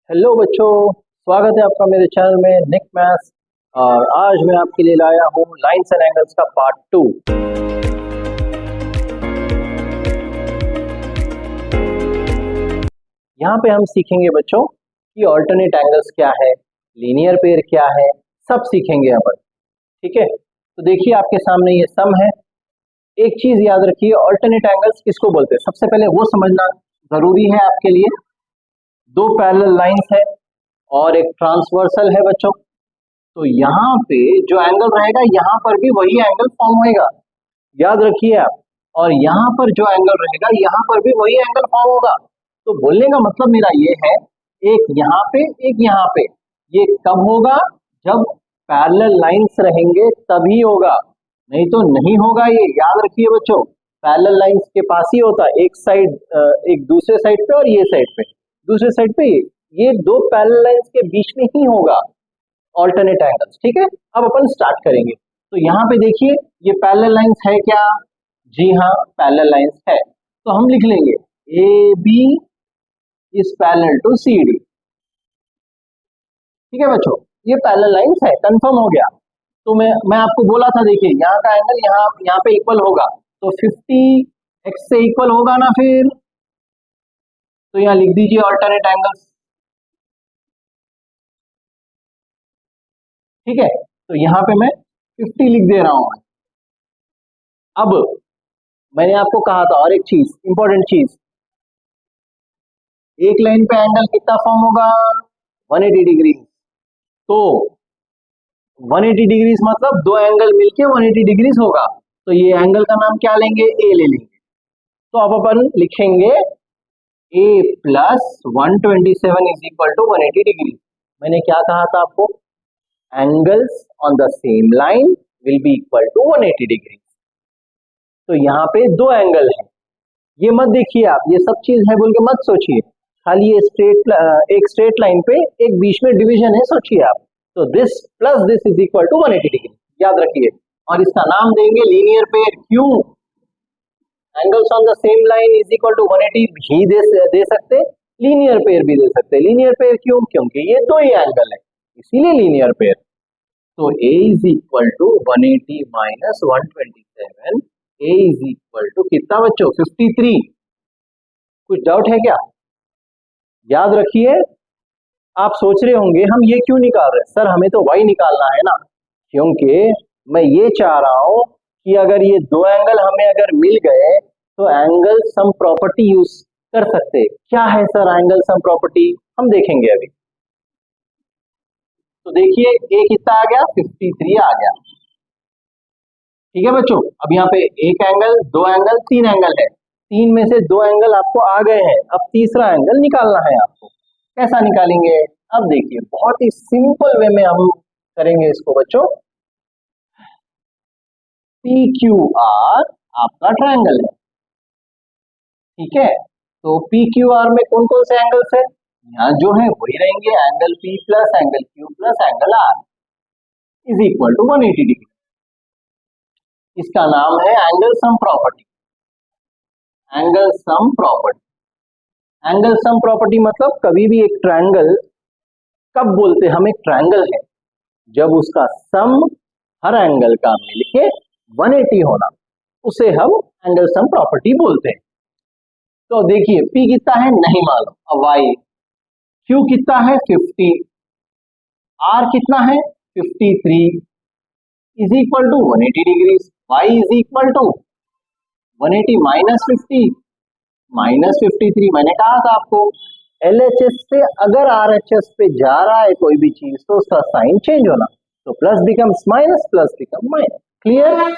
Hello बच्चों, स्वागत है आपका मेरे चैनल में निक मैथ्स। और आज मैं आपके लिए लाया हूँ लाइंस एंड एंगल्स का पार्ट 2। यहाँ पे हम सीखेंगे बच्चों कि ऑल्टरनेट एंगल्स क्या है, लीनियर पेयर क्या है, सब सीखेंगे अपन। ठीक है, तो देखिए आपके सामने ये सम है। एक चीज याद रखिए, ऑल्टरनेट एंगल्स किसको बोलते हैं, सबसे पहले वो समझना जरूरी है आपके लिए। दो पैरेलल लाइंस है और एक ट्रांसवर्सल है बच्चों। तो यहाँ पे जो एंगल रहेगा यहाँ पर भी वही एंगल फॉर्म होएगा, याद रखिए आप। और यहाँ पर जो एंगल रहेगा यहाँ पर भी वही एंगल फॉर्म होगा। तो बोलने का मतलब मेरा ये है, एक यहाँ पे एक यहाँ पे। ये कब होगा? जब पैरेलल लाइंस रहेंगे तभी होगा, नहीं तो नहीं होगा। ये याद रखिए बच्चों, पैरेलल लाइंस के पास ही होता है, एक साइड एक दूसरे साइड पे और ये साइड पे दूसरे साइड पे। ये दो पैरेलल लाइंस के बीच में ही होगा ऑल्टरनेट एंगल्स। ठीक है, अब अपन स्टार्ट करेंगे। तो यहाँ पे देखिए ये पैरेलल लाइंस है क्या? जी हाँ, पैरेलल लाइंस है। तो हम लिख लेंगे A B is parallel to C D. ठीक है बच्चों, ये पैरेलल लाइंस है, कंफर्म हो गया। तो मैं आपको बोला था, देखिए यहाँ का एंगल यहाँ पे इक्वल होगा, तो 50 एक्स से इक्वल होगा ना फिर। तो यहाँ लिख दीजिए ऑल्टरनेट एंगल्स। ठीक है, तो यहाँ पे मैं 50 लिख दे रहा हूँ। अब मैंने आपको कहा था और एक चीज, इंपॉर्टेंट चीज, एक लाइन पे एंगल कितना फॉर्म होगा? 180 डिग्री। तो 180 डिग्रीज मतलब दो एंगल मिलके 180 डिग्रीज होगा। तो ये एंगल का नाम क्या लेंगे? ए ले लेंगे। तो अब अपन लिखेंगे A plus 127 is equal to 180 degree. मैंने क्या कहा था आपको? Angles on the same line will be equal to 180 degree. तो यहाँ पे दो एंगल है, ये मत देखिए आप, ये सब चीज है बोल के मत सोचिए, खाली ये एक स्ट्रेट लाइन पे एक बीच में डिवीजन है, सोचिए आप। तो this plus this is equal to 180 degree, याद रखिए। और इसका नाम देंगे लीनियर पेयर। क्यों? Angles on the same line is equal to 180 भी दे सकते, लीनियर पेयर भी दे सकते। लीनियर पेयर क्यों? क्योंकि ये दो ही एंगल है, इसीलिए लीनियर पेयर। तो a is equal to 180 minus 127, a is equal to कितना बच्चों? 53। कुछ डाउट है क्या? याद रखिए, आप सोच रहे होंगे हम ये क्यों निकाल रहे हैं सर, हमें तो y निकालना है ना। क्योंकि मैं ये चाह रहा हूं कि अगर ये दो एंगल हमें अगर मिल गए तो एंगल सम प्रॉपर्टी यूज कर सकते। क्या है सर एंगल सम प्रॉपर्टी? हम देखेंगे अभी। तो देखिए a कितना आ गया? 53 आ गया। ठीक है बच्चों, अब यहाँ पे एक एंगल, दो एंगल, तीन एंगल है। तीन में से दो एंगल आपको आ गए हैं, अब तीसरा एंगल निकालना है आपको। कैसा निकालेंगे? अब देखिए बहुत ही सिंपल वे में हम करेंगे इसको बच्चों। पी क्यू आर आपका ट्रायंगल है, ठीक है। तो पी क्यू आर में कौन कौन से एंगल्स है? यहाँ जो है वही रहेंगे, angle P plus angle Q plus angle R is equal to 180 degree. इसका नाम है angle sum property. Angle sum property, angle sum property मतलब कभी भी एक ट्रायंगल, कब बोलते हम एक ट्रायंगल है? जब उसका सम हर एंगल का मिलके 180 होना, उसे हम एंगल सम प्रॉपर्टी बोलते हैं। तो देखिए P कितना है नहीं मालूम, अब Y, Q कितना है 50, R कितना है 53 is equal to 180 degree. Y is equal to 180 minus 50 minus 53। मैंने कहा था आपको LHS से अगर RHS पे जा रहा है कोई भी चीज तो उसका साइन चेंज होना, तो plus becomes minus, plus become minus. Clear?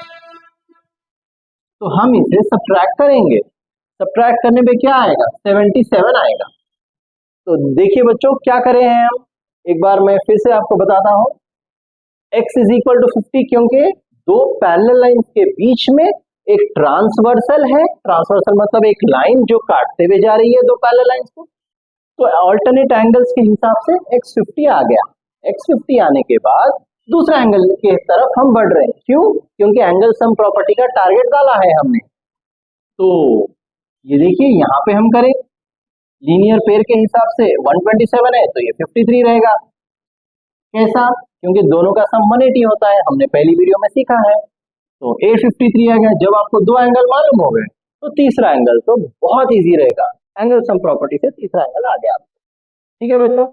तो हम इसे सब्ट्रैक्ट करेंगे, सब्ट्रैक्ट करने पे क्या आएगा? 77 आएगा। तो देखिए बच्चों क्या करे हैं हम, एक बार मैं फिर से आपको बताता हूं। x इज इक्वल टू 50 क्योंकि दो पैरेलल लाइंस के बीच में एक ट्रांसवर्सल है। ट्रांसवर्सल मतलब एक लाइन जो काटते हुए जा रही है दो पैरेलल लाइंस को। तो अल्टरनेट एंगल्स के हिसाब से x50 आ गया। x50 आने के बाद दूसरा एंगल के तरफ हम बढ़ रहे हैं। क्यों? क्योंकि एंगल सम प्रॉपर्टी का टारगेट डाला है हमने। तो ये देखिए यहां पे हम करें लीनियर पेयर के हिसाब से 127 है तो ये 53 रहेगा। कैसा? क्योंकि दोनों का सम 180 होता है, हमने पहली वीडियो में सीखा है। तो 853 आ गया। जब आपको दो एंगल मालूम हो गए तो तीसरा एंगल तो बहुत इजी रहेगा। एंगल सम प्रॉपर्टी से तीसरा एंगल आ गया। ठीक है बच्चों।